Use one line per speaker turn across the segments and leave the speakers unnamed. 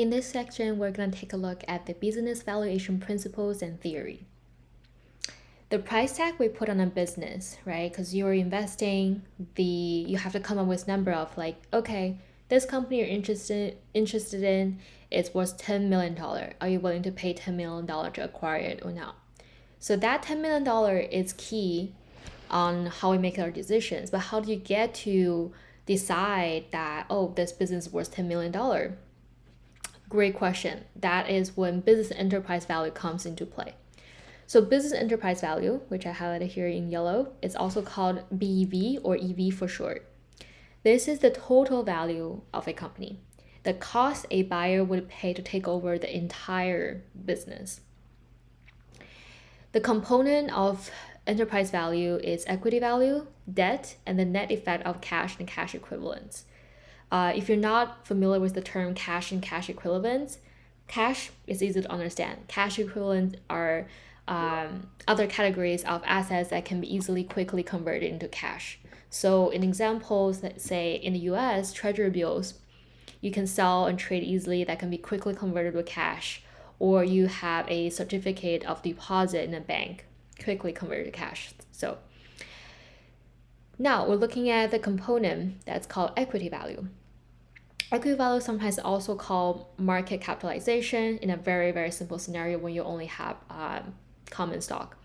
In this section, we're going to take a look at the business valuation principles and theory. The price tag we put on a business, right? Because you're investing, you have to come up with number of like, okay, this company you're interested in, it's worth $10 million. Are you willing to pay $10 million to acquire it or not? So that $10 million is key on how we make our decisions. But how do you get to decide that, oh, this business is worth $10 million? Great question. That is when business enterprise value comes into play. So business enterprise value, which I highlighted here in yellow, is also called BEV or EV for short. This is the total value of a company, the cost a buyer would pay to take over the entire business. The component of enterprise value is equity value, debt, and the net effect of cash and cash equivalents. If you're not familiar with the term cash and cash equivalents, cash is easy to understand. Cash equivalents are other categories of assets that can be easily, quickly converted into cash. So in examples that say in the US, treasury bills, you can sell and trade easily that can be quickly converted to cash, or you have a certificate of deposit in a bank, quickly converted to cash. So now we're looking at the component that's called equity value. Equity value is sometimes also called market capitalization in a very, very simple scenario when you only have common stock.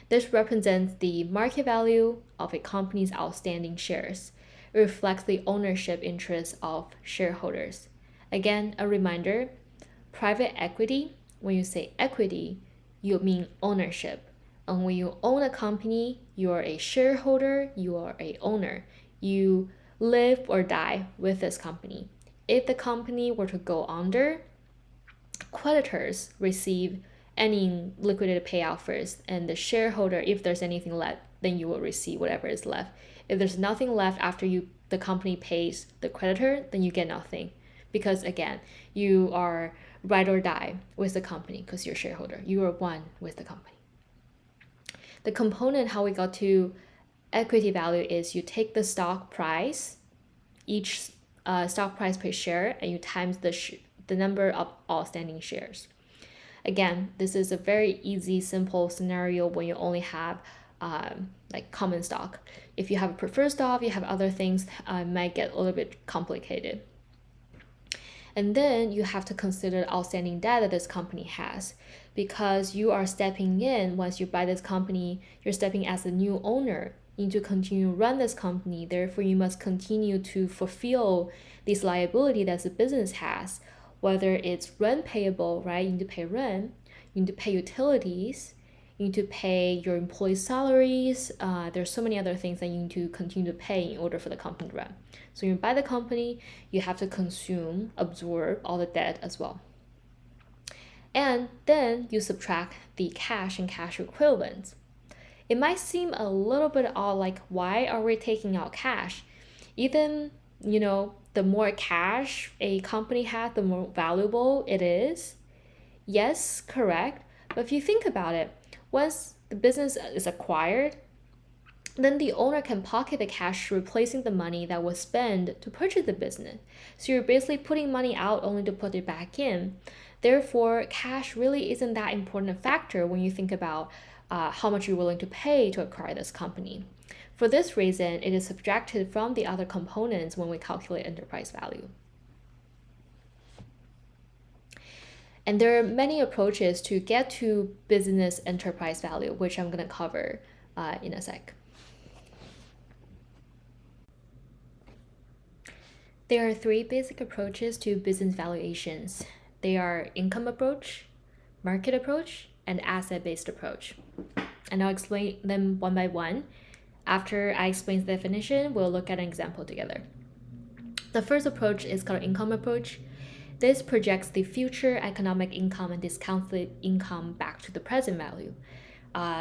This represents the market value of a company's outstanding shares. It reflects the ownership interests of shareholders. Again, a reminder, private equity, when you say equity, you mean ownership. And when you own a company, you are a shareholder, you are a owner. You live or die with this company. If the company were to go under, creditors receive any liquidated payout first, and the shareholder, if there's anything left, then you will receive whatever is left. If there's nothing left after the company pays the creditor, then you get nothing. Because again, you are ride or die with the company because you're a shareholder. You are one with the company. The component how we got to equity value is you take the stock price, each stock price per share, and you times the number of outstanding shares. Again, this is a very easy, simple scenario when you only have like common stock. If you have a preferred stock, you have other things, it might get a little bit complicated. And then you have to consider the outstanding debt that this company has, because you are stepping in once you buy this company, you're stepping as a new owner. You need to continue to run this company. Therefore, you must continue to fulfill this liability that the business has, whether it's rent payable, right? You need to pay rent, you need to pay utilities, you need to pay your employees' salaries. There's so many other things that you need to continue to pay in order for the company to run. So you buy the company, you have to absorb all the debt as well. And then you subtract the cash and cash equivalents. It might seem a little bit odd, like why are we taking out cash? Even, the more cash a company has, the more valuable it is. Yes, correct. But if you think about it, once the business is acquired, then the owner can pocket the cash, replacing the money that was spent to purchase the business. So you're basically putting money out only to put it back in. Therefore, cash really isn't that important a factor when you think about how much you're willing to pay to acquire this company. For this reason, it is subtracted from the other components when we calculate enterprise value. And there are many approaches to get to business enterprise value, which I'm going to cover in a sec. There are three basic approaches to business valuations. They are income approach, market approach, and asset-based approach. And I'll explain them one by one. After I explain the definition, we'll look at an example together. The first approach is called income approach. This projects the future economic income and discounts the income back to the present value.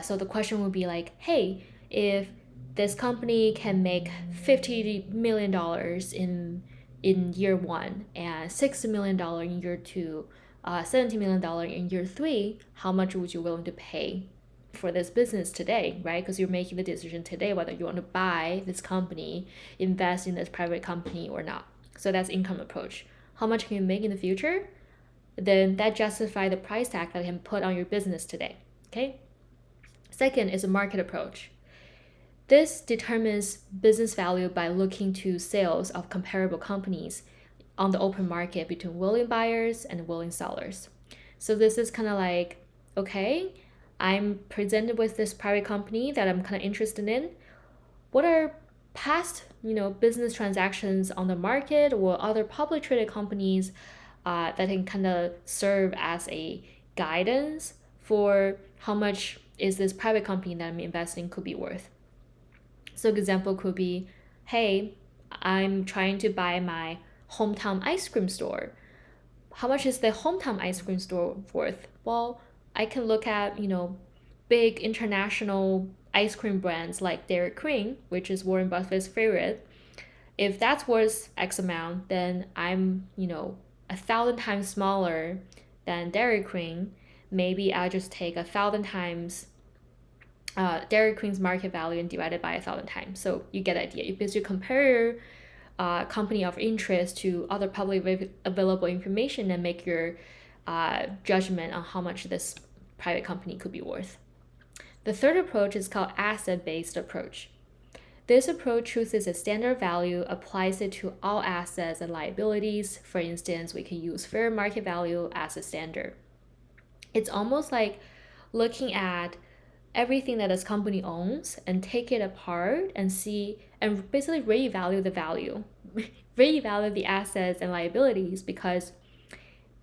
So the question would be like, hey, if this company can make $50 million in year one and $60 million in year two, $70 million in year three, how much would you willing to pay for this business today, right? Because you're making the decision today whether you want to buy this company, invest in this private company or not. So that's income approach. How much can you make in the future? then that justifies the price tag that I can put on your business today. Okay. Second is a market approach. This determines business value by looking to sales of comparable companies on the open market between willing buyers and willing sellers. So this is kind of like, okay, I'm presented with this private company that I'm kind of interested in. What are past, business transactions on the market or other public traded companies that can kind of serve as a guidance for how much is this private company that I'm investing could be worth. So example could be, hey, I'm trying to buy my hometown ice cream store. How much is the hometown ice cream store worth? Well, I can look at, big international ice cream brands like Dairy Queen, which is Warren Buffett's favorite. If that's worth X amount, then I'm, 1,000 times smaller than Dairy Queen. Maybe I'll just take 1,000 times Dairy Queen's market value and divide it by 1,000 times. So you get the idea. You basically compare company of interest to other publicly available information and make your judgment on how much this private company could be worth. The third approach is called asset-based approach. This approach chooses a standard value, applies it to all assets and liabilities. For instance, we can use fair market value as a standard. It's almost like looking at everything that this company owns and take it apart and see and basically reevaluate the value, reevaluate the assets and liabilities, because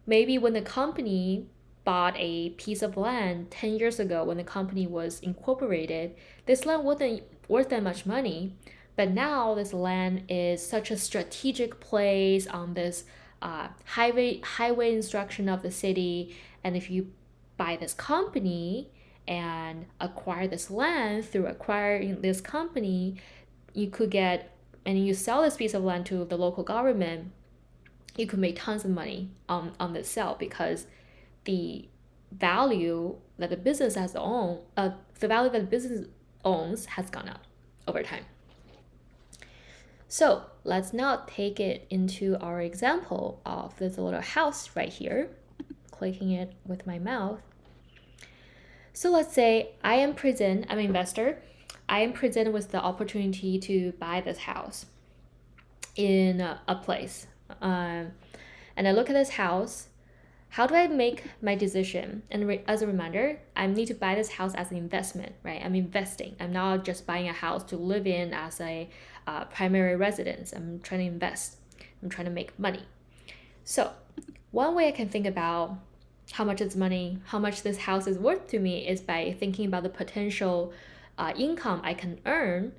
maybe when the company bought a piece of land 10 years ago when the company was incorporated, this land wasn't worth that much money. But now this land is such a strategic place on this highway instruction of the city. And if you buy this company and acquire this land through acquiring this company, you could get, and you sell this piece of land to the local government, you could make tons of money on this sale, because the value that the business owns has gone up over time. So let's now take it into our example of this little house right here, clicking it with my mouse. So let's say I'm an investor. I am presented with the opportunity to buy this house in a place. And I look at this house. How do I make my decision? And as a reminder, I need to buy this house as an investment, right? I'm investing. I'm not just buying a house to live in as a primary residence. I'm trying to invest. I'm trying to make money. So one way I can think about how much this house is worth to me is by thinking about the potential income I can earn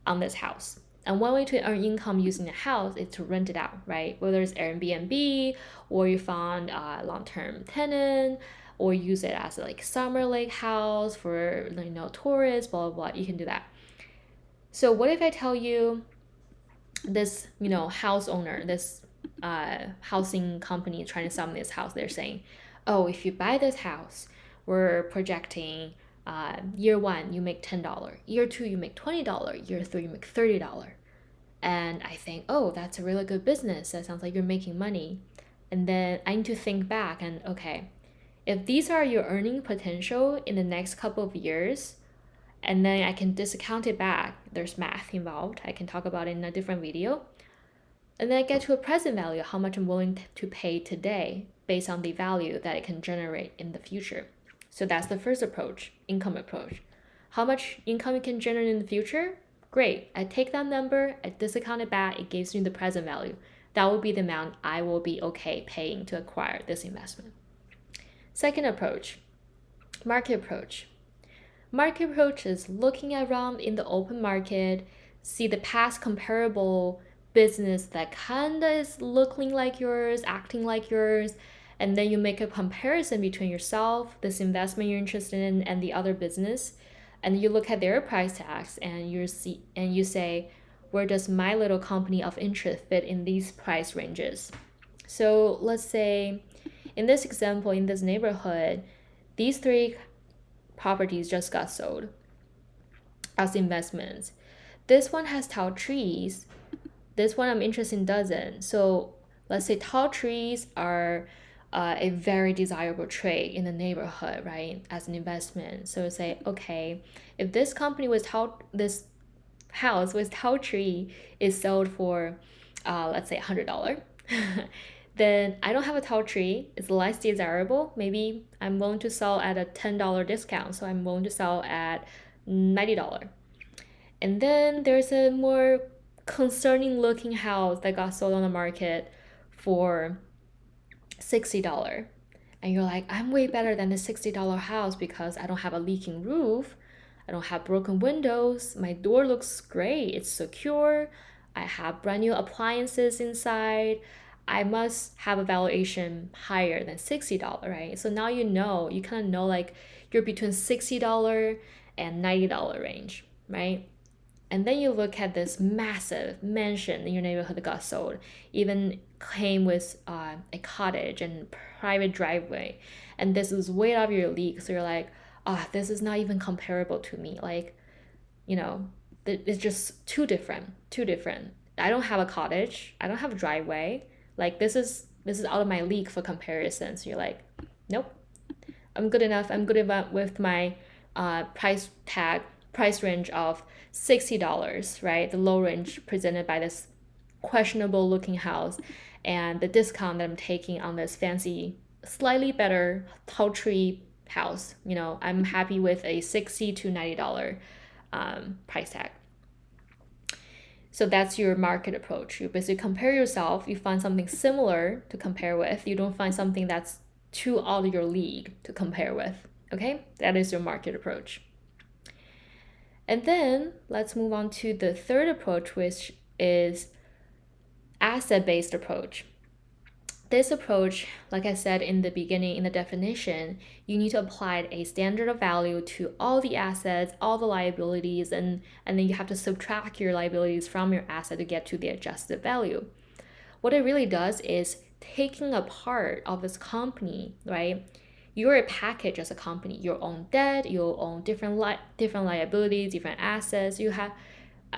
on this house. And one way to earn income using a house is to rent it out, right? Whether it's Airbnb or you found a long-term tenant, or use it as a summer lake house for tourists, blah blah blah. You can do that. So what if I tell you this house owner, this housing company trying to sell me this house, they're saying, oh, if you buy this house, we're projecting year 1 you make $10, year 2 you make $20, year 3 you make $30. And I think, oh, that's a really good business. That sounds like you're making money. And then I need to think back and, okay, if these are your earning potential in the next couple of years, and then I can discount it back, there's math involved, I can talk about it in a different video. And then I get to a present value, how much I'm willing to pay today based on the value that it can generate in the future. So that's the first approach, income approach. How much income it can generate in the future? Great. I take that number, I discount it back, it gives me the present value. That will be the amount I will be okay paying to acquire this investment. Second approach, market approach. Market approach is looking around in the open market, see the past comparable business that kind of is looking like yours, acting like yours, and then you make a comparison between yourself, this investment you're interested in, and the other business, and you look at their price tags and you say, where does my little company of interest fit in these price ranges? So let's say in this example, in this neighborhood, these 3 properties just got sold as investments. This one has tall trees. This one I'm interested in doesn't. So let's say tall trees are a very desirable trade in the neighborhood, right, as an investment. So say, okay, if this company was this house with tall tree is sold for, let's say $100, then I don't have a tall tree. It's less desirable. Maybe I'm willing to sell at a $10 discount, so I'm willing to sell at $90. And then there's a more concerning looking house that got sold on the market for $60. And you're like, I'm way better than the $60 house because I don't have a leaking roof. I don't have broken windows. My door looks great. It's secure. I have brand new appliances inside. I must have a valuation higher than $60, right? So now you kind of know like you're between $60 and $90 range, right? And then you look at this massive mansion in your neighborhood that got sold, even came with a cottage and private driveway. And this is way out of your league. So you're like, this is not even comparable to me. Like, it's just too different, too different. I don't have a cottage. I don't have a driveway. Like this is out of my league for comparison. So you're like, nope, I'm good enough. I'm good enough with my price range of $60, right? The low range presented by this questionable looking house, and the discount that I'm taking on this fancy, slightly better tall tree house. I'm happy with a $60 to $90 price tag. So that's your market approach. You basically compare yourself, you find something similar to compare with. You don't find something that's too out of your league to compare with. Okay? That is your market approach. And then let's move on to the third approach, which is asset-based approach. This approach, like I said in the beginning in the definition, you need to apply a standard of value to all the assets, all the liabilities, and then you have to subtract your liabilities from your asset to get to the adjusted value. What it really does is taking a part of this company, right? You're a package as a company. You own debt, you own different liabilities, different assets.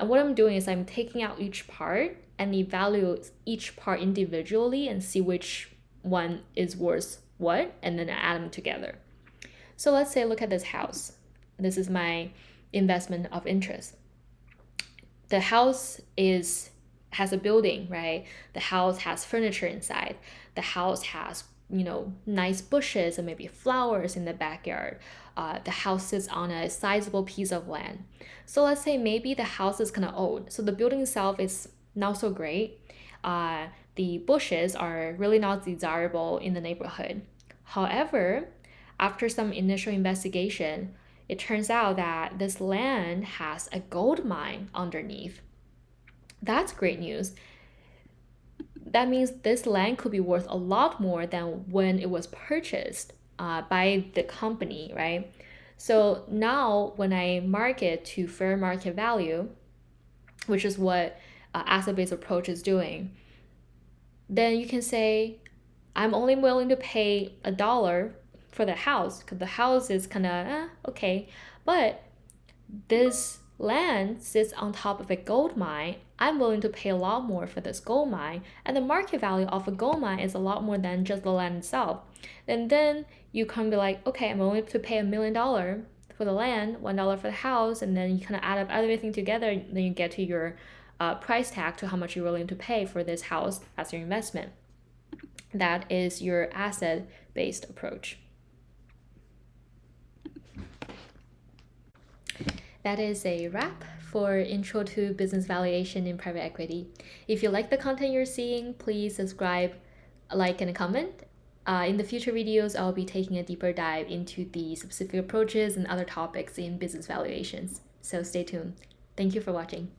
What I'm doing is I'm taking out each part and evaluate each part individually and see which one is worth what, and then add them together. So let's say, look at this house. This is my investment of interest. The house has a building, right? The house has furniture inside. The house has nice bushes and maybe flowers in the backyard. The house sits on a sizable piece of land. So let's say maybe the house is kind of old. So the building itself is not so great. The bushes are really not desirable in the neighborhood. However, after some initial investigation, it turns out that this land has a gold mine underneath. That's great news. That means this land could be worth a lot more than when it was purchased by the company, right? So now when I market to fair market value, which is what asset-based approach is doing, then you can say, I'm only willing to pay $1 for the house because the house is kind of okay, but this land sits on top of a gold mine. I'm willing to pay a lot more for this gold mine, and the market value of a gold mine is a lot more than just the land itself. And then you can be like, okay, I'm willing to pay $1 million for the land, $1 for the house, and then you kind of add up everything together, and then you get to your price tag to how much you're willing to pay for this house as your investment. That is your asset-based approach. That is a wrap for Intro to Business Valuation in Private Equity. If you like the content you're seeing, please subscribe, like, and comment. In the future videos, I'll be taking a deeper dive into the specific approaches and other topics in business valuations. So stay tuned. Thank you for watching.